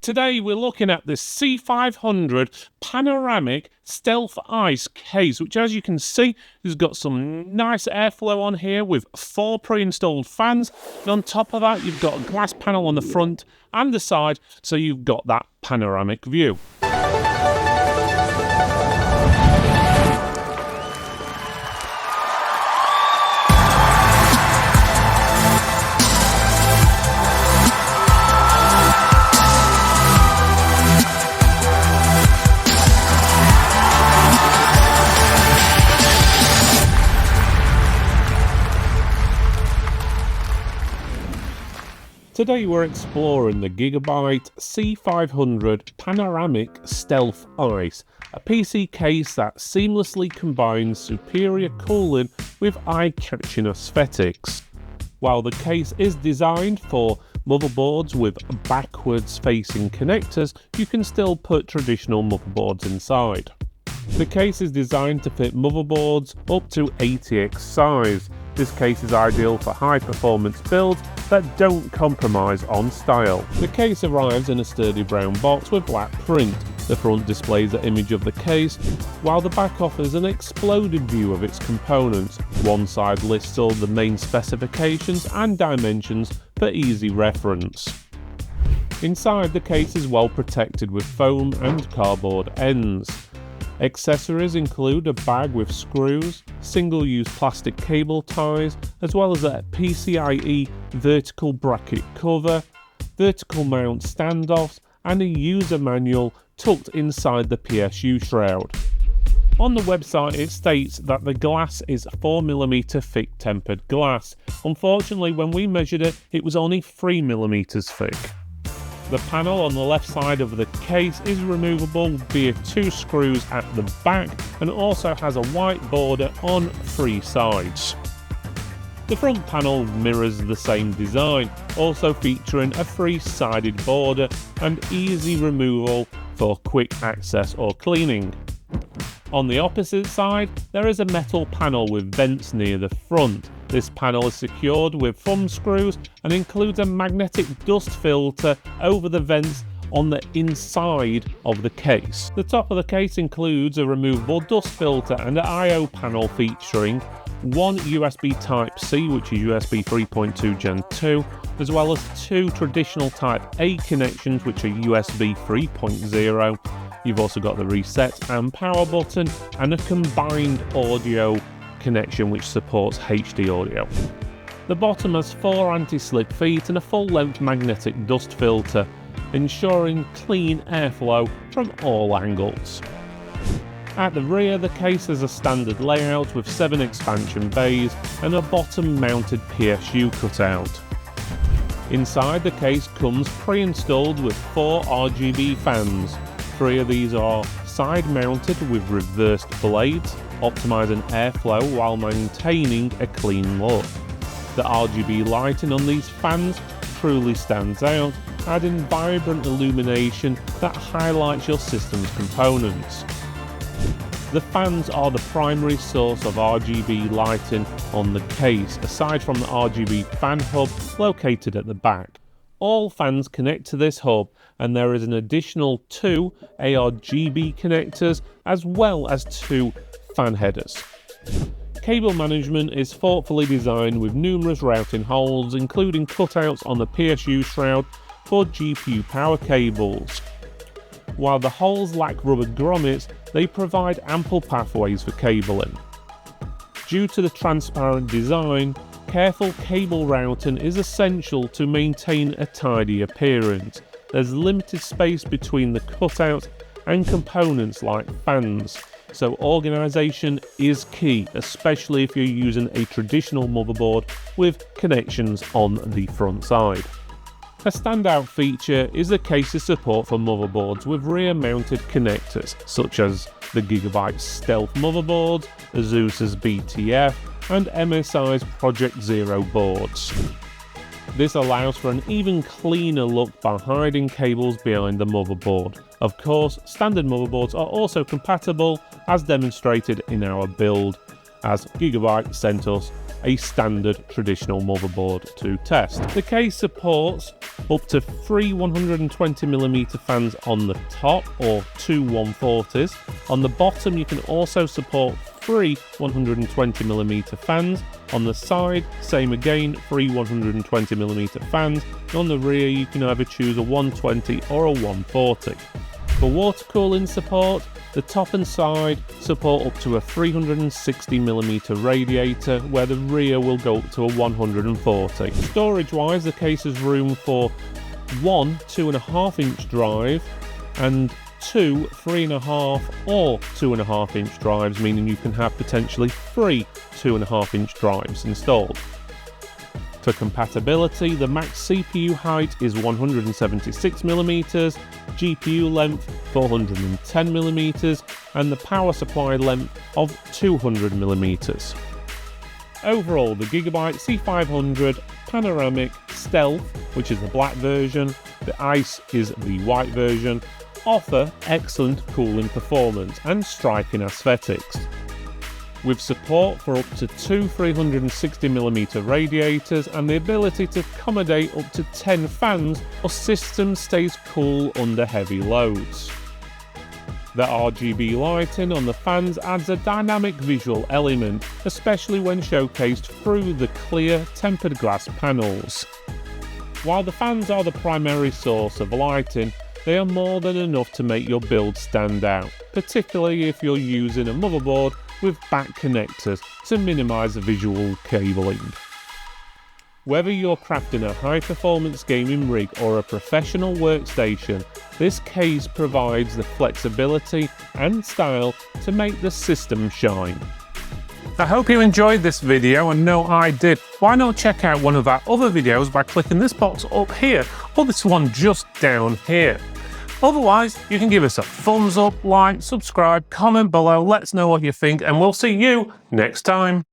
Today we're looking at the C500 Panoramic Stealth Ice case, which as you can see has got some nice airflow on here with 4 pre-installed fans, and on top of that you've got a glass panel on the front and the side, so you've got that panoramic view. Today we're exploring the Gigabyte C500 Panoramic Stealth Ice, a PC case that seamlessly combines superior cooling with eye-catching aesthetics. While the case is designed for motherboards with backwards-facing connectors, you can still put traditional motherboards inside. The case is designed to fit motherboards up to 80x size. This case is ideal for high-performance builds that don't compromise on style. The case arrives in a sturdy brown box with black print. The front displays an image of the case, while the back offers an exploded view of its components. One side lists all the main specifications and dimensions for easy reference. Inside, the case is well protected with foam and cardboard ends. Accessories include a bag with screws, single-use plastic cable ties, as well as a PCIe vertical bracket cover, vertical mount standoffs, and a user manual tucked inside the PSU shroud. On the website it states that the glass is 4mm thick tempered glass. Unfortunately, when we measured it, it was only 3mm thick. The panel on the left side of the case is removable via 2 screws at the back and also has a white border on 3 sides. The front panel mirrors the same design, also featuring a 3-sided border and easy removal for quick access or cleaning. On the opposite side, there is a metal panel with vents near the front. This panel is secured with thumbscrews and includes a magnetic dust filter over the vents on the inside of the case. The top of the case includes a removable dust filter and an I/O panel featuring one USB Type-C, which is USB 3.2 Gen 2, as well as 2 traditional Type-A connections, which are USB 3.0. You've also got the reset and power button and a combined audio connection which supports HD audio. The bottom has 4 anti-slip feet and a full-length magnetic dust filter, ensuring clean airflow from all angles. At the rear, the case has a standard layout with 7 expansion bays and a bottom-mounted PSU cutout. Inside, the case comes pre-installed with 4 RGB fans. 3 of these are side-mounted with reversed blades, optimizing airflow while maintaining a clean look. The RGB lighting on these fans truly stands out, adding vibrant illumination that highlights your system's components. The fans are the primary source of RGB lighting on the case, aside from the RGB fan hub located at the back. All fans connect to this hub, and there is an additional 2 ARGB connectors as well as 2 fan headers. Cable management is thoughtfully designed with numerous routing holes, including cutouts on the PSU shroud for GPU power cables. While the holes lack rubber grommets, they provide ample pathways for cabling. Due to the transparent design, careful cable routing is essential to maintain a tidy appearance. There's limited space between the cutouts and components like fans, so organisation is key, especially if you're using a traditional motherboard with connections on the front side. A standout feature is the case's support for motherboards with rear-mounted connectors, such as the Gigabyte Stealth motherboards, Asus's BTF, and MSI's Project Zero boards. This allows for an even cleaner look by hiding cables behind the motherboard. Of course, standard motherboards are also compatible, as demonstrated in our build, as Gigabyte sent us a standard traditional motherboard to test. The case supports up to 3 120mm fans on the top, or 2 140s. On the bottom you can also support 3 120mm fans. On the side, same again, 3 120mm fans. And on the rear you can either choose a 120 or a 140. For water cooling support, the top and side support up to a 360mm radiator, where the rear will go up to a 140. Storage wise, the case has room for one 2.5-inch drive and two 3.5 or 2.5-inch drives, meaning you can have potentially 3 2.5-inch drives installed. For compatibility, the max CPU height is 176mm, GPU length 410mm, and the power supply length of 200mm. Overall, the Gigabyte C500 Panoramic Stealth, which is the black version, the Ice is the white version, offer excellent cooling performance and striking aesthetics. With support for up to 2 360mm radiators and the ability to accommodate up to 10 fans, your system stays cool under heavy loads. The RGB lighting on the fans adds a dynamic visual element, especially when showcased through the clear tempered glass panels. While the fans are the primary source of lighting, they are more than enough to make your build stand out, particularly if you're using a motherboard with back connectors to minimise the visual cabling. Whether you're crafting a high-performance gaming rig or a professional workstation, this case provides the flexibility and style to make the system shine. I hope you enjoyed this video, and no, I did. Why not check out one of our other videos by clicking this box up here, or this one just down here. Otherwise, you can give us a thumbs up, like, subscribe, comment below, let us know what you think, and we'll see you next time.